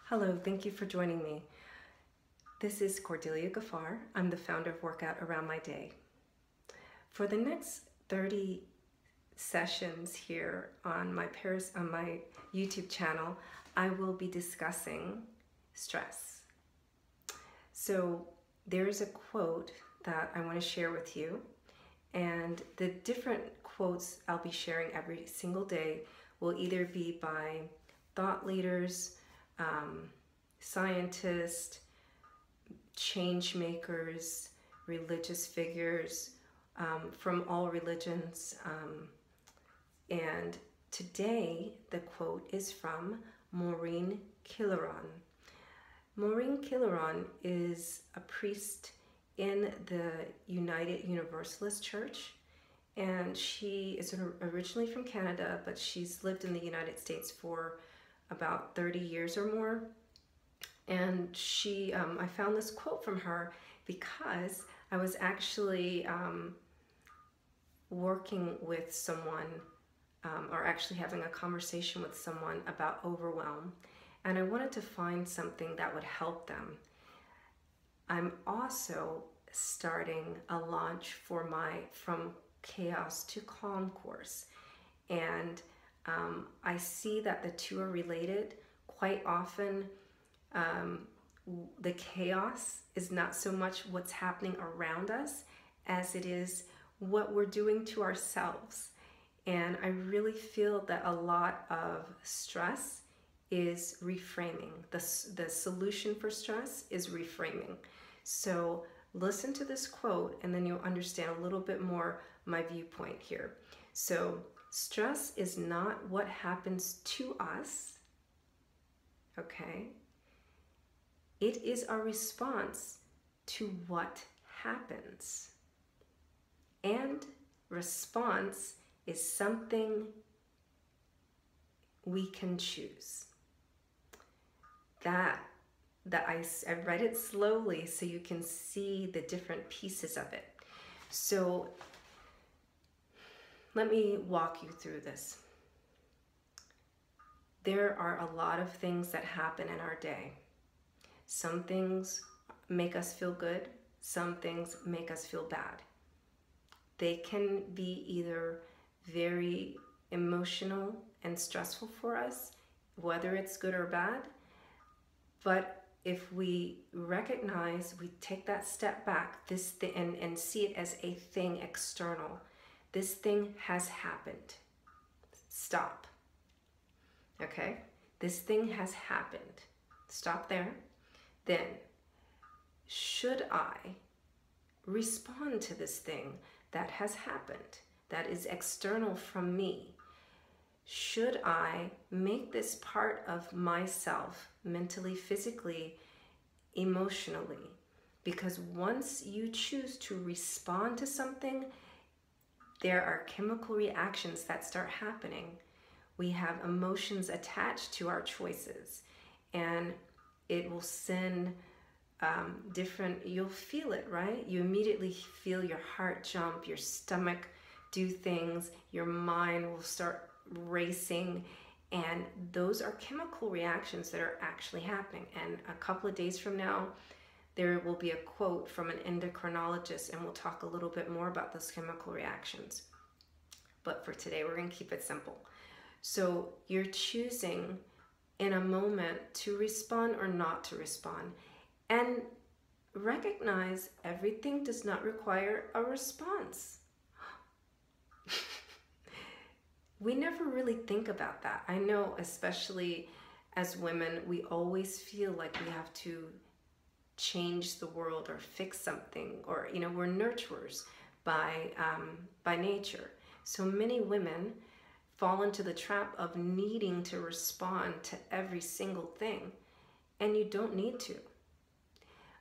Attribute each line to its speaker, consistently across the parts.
Speaker 1: Hello, thank you for joining me. This is Cordelia Gaffar. I'm the founder of Workout Around My Day. For the next 30 sessions here on my YouTube channel, I will be discussing stress. So there's a quote that I want to share with you, and the different quotes I'll be sharing every single day will either be by thought leaders, scientists, change makers, religious figures from all religions. And today the quote is from Maureen Killeron. Maureen Killeron is a priest in the United Universalist Church, and she is originally from Canada, but she's lived in the United States for about 30 years or more. And I found this quote from her because I was actually working with someone, or actually having a conversation with someone about overwhelm, and I wanted to find something that would help them. I'm also starting a launch for my From Chaos to Calm course, and I see that the two are related. Quite often, the chaos is not so much what's happening around us as it is what we're doing to ourselves. And I really feel that a lot of stress is reframing. The solution for stress is reframing. So listen to this quote and then you'll understand a little bit more my viewpoint here. So stress is not what happens to us, okay? It is our response to what happens. And response is something we can choose. I read it slowly so you can see the different pieces of it. So let me walk you through this. There are a lot of things that happen in our day. Some things make us feel good, some things make us feel bad. They can be either very emotional and stressful for us, whether it's good or bad, but if we recognize, we take that step back and see it as a thing external. This thing has happened. Stop. Okay? This thing has happened. Stop there. Then, should I respond to this thing that has happened, that is external from me? Should I make this part of myself, mentally, physically, emotionally? Because once you choose to respond to something, there are chemical reactions that start happening. We have emotions attached to our choices, and it will send you'll feel it, right? You immediately feel your heart jump, your stomach do things, your mind will start racing, and those are chemical reactions that are actually happening. And a couple of days from now, there will be a quote from an endocrinologist, and we'll talk a little bit more about those chemical reactions. But for today, we're going to keep it simple. So you're choosing in a moment to respond or not to respond. And recognize everything does not require a response. We never really think about that. I know, especially as women, we always feel like we have to change the world or fix something, or we're nurturers by nature. So many women fall into the trap of needing to respond to every single thing, and you don't need to.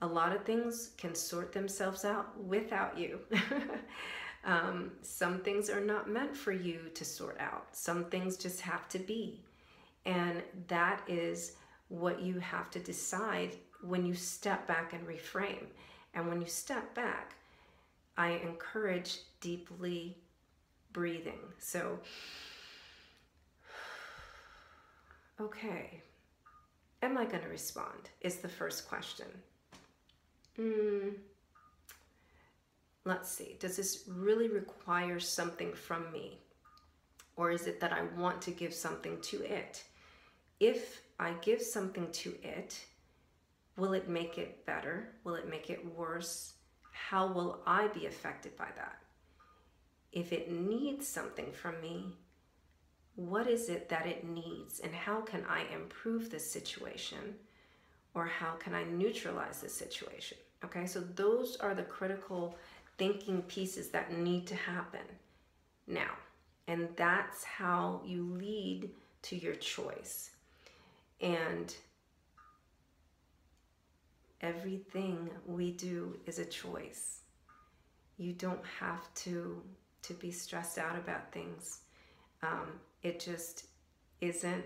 Speaker 1: A lot of things can sort themselves out without you. Some things are not meant for you to sort out. Some things just have to be. And that is what you have to decide when you step back and reframe. And when you step back, I encourage deeply breathing. So, okay. am I going to respond? Is the first question. Let's see. Does this really require something from me? Or is it that I want to give something to it? If I give something to it, will it make it better? Will it make it worse? How will I be affected by that? If it needs something from me, what is it that it needs, and how can I improve this situation, or how can I neutralize this situation? Okay, so those are the critical thinking pieces that need to happen now, and that's how you lead to your choice. And everything we do is a choice. You don't have to be stressed out about things. It just isn't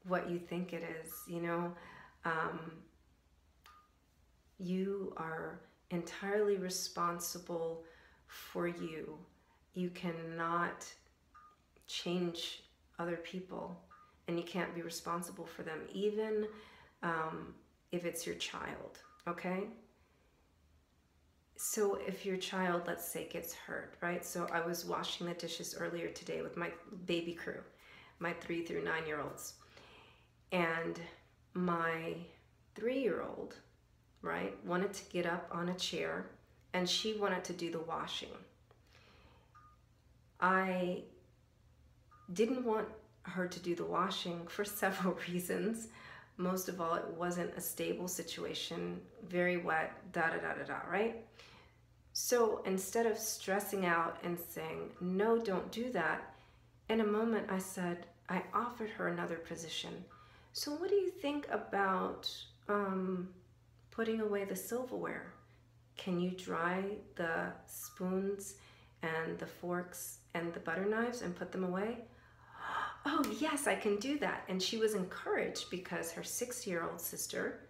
Speaker 1: what you think it is, you know. You are entirely responsible for you. You cannot change other people, and you can't be responsible for them, even if it's your child, okay? So if your child, let's say, gets hurt, right? So I was washing the dishes earlier today with my baby crew, my 3 through 9 year olds. And my 3-year-old, right, wanted to get up on a chair, and she wanted to do the washing. I didn't want her to do the washing for several reasons. Most of all, it wasn't a stable situation, very wet, right? So instead of stressing out and saying, no, don't do that, in a moment I offered her another position. So what do you think about putting away the silverware? Can you dry the spoons and the forks and the butter knives and put them away? Oh, yes, I can do that. And she was encouraged because her 6-year-old sister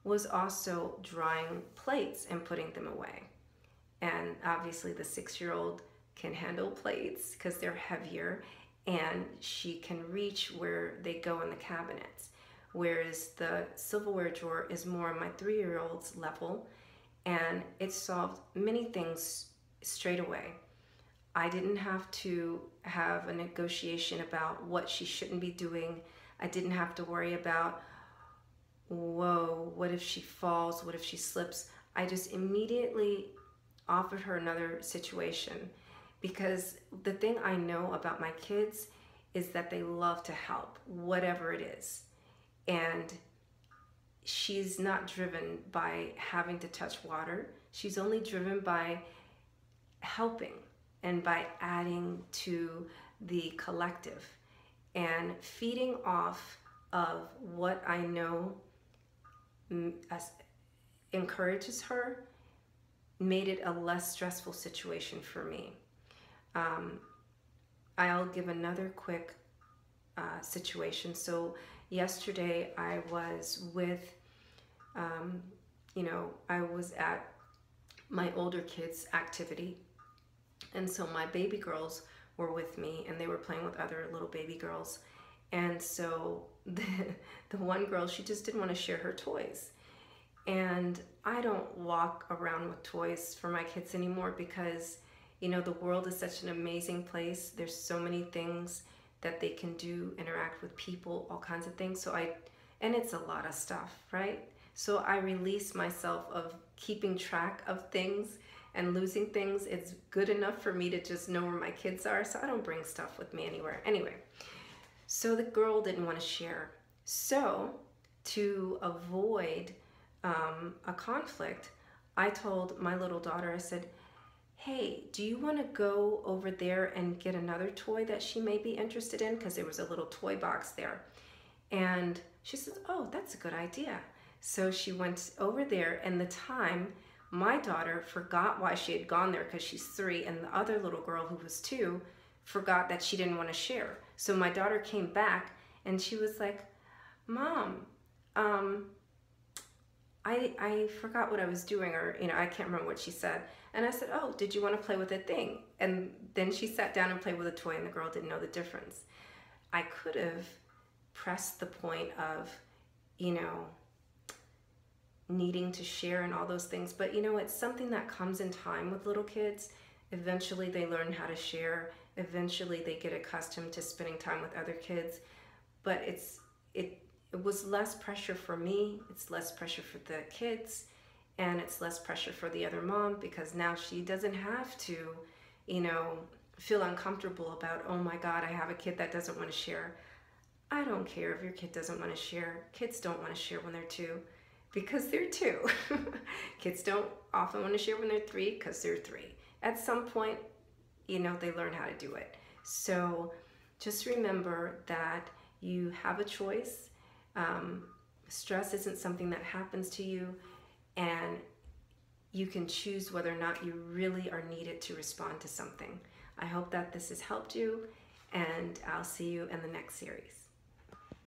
Speaker 1: was also drying plates and putting them away. And obviously the 6-year-old can handle plates because they're heavier, and she can reach where they go in the cabinets. Whereas the silverware drawer is more on my 3-year-old's level, and it solved many things straight away. I didn't have to have a negotiation about what she shouldn't be doing. I didn't have to worry about, whoa, what if she falls? What if she slips? I just immediately offered her another situation, because the thing I know about my kids is that they love to help, whatever it is. And she's not driven by having to touch water. She's only driven by helping and by adding to the collective and feeding off of what I know encourages her, made it a less stressful situation for me. I'll give another quick situation. So yesterday I was with, I was at my older kids' activity. And so my baby girls were with me, and they were playing with other little baby girls. And so the one girl, she just didn't want to share her toys. And I don't walk around with toys for my kids anymore because, the world is such an amazing place. There's so many things that they can do, interact with people, all kinds of things. And it's a lot of stuff, right? So I release myself of keeping track of things and losing things. It's good enough for me to just know where my kids are, so I don't bring stuff with me anywhere. Anyway, so the girl didn't want to share. So to avoid a conflict, I told my little daughter, I said, hey, do you want to go over there and get another toy that she may be interested in? Because there was a little toy box there. And she says, oh, that's a good idea. So she went over there, and the time, my daughter forgot why she had gone there because she's 3, and the other little girl who was 2 forgot that she didn't want to share. So my daughter came back, and she was like, Mom, I forgot what I was doing, or, I can't remember what she said. And I said, oh, did you want to play with a thing? And then she sat down and played with a toy, and the girl didn't know the difference. I could have press the point of, you know, needing to share and all those things. But you know, it's something that comes in time with little kids. Eventually they learn how to share. Eventually they get accustomed to spending time with other kids. But it was less pressure for me. It's less pressure for the kids, and it's less pressure for the other mom, because now she doesn't have to, you know, feel uncomfortable about, oh my God, I have a kid that doesn't want to share. I don't care if your kid doesn't want to share. Kids don't want to share when they're 2 because they're 2. Kids don't often want to share when they're 3 because they're 3. At some point, you know, they learn how to do it. So just remember that you have a choice. Stress isn't something that happens to you, and you can choose whether or not you really are needed to respond to something. I hope that this has helped you, and I'll see you in the next series.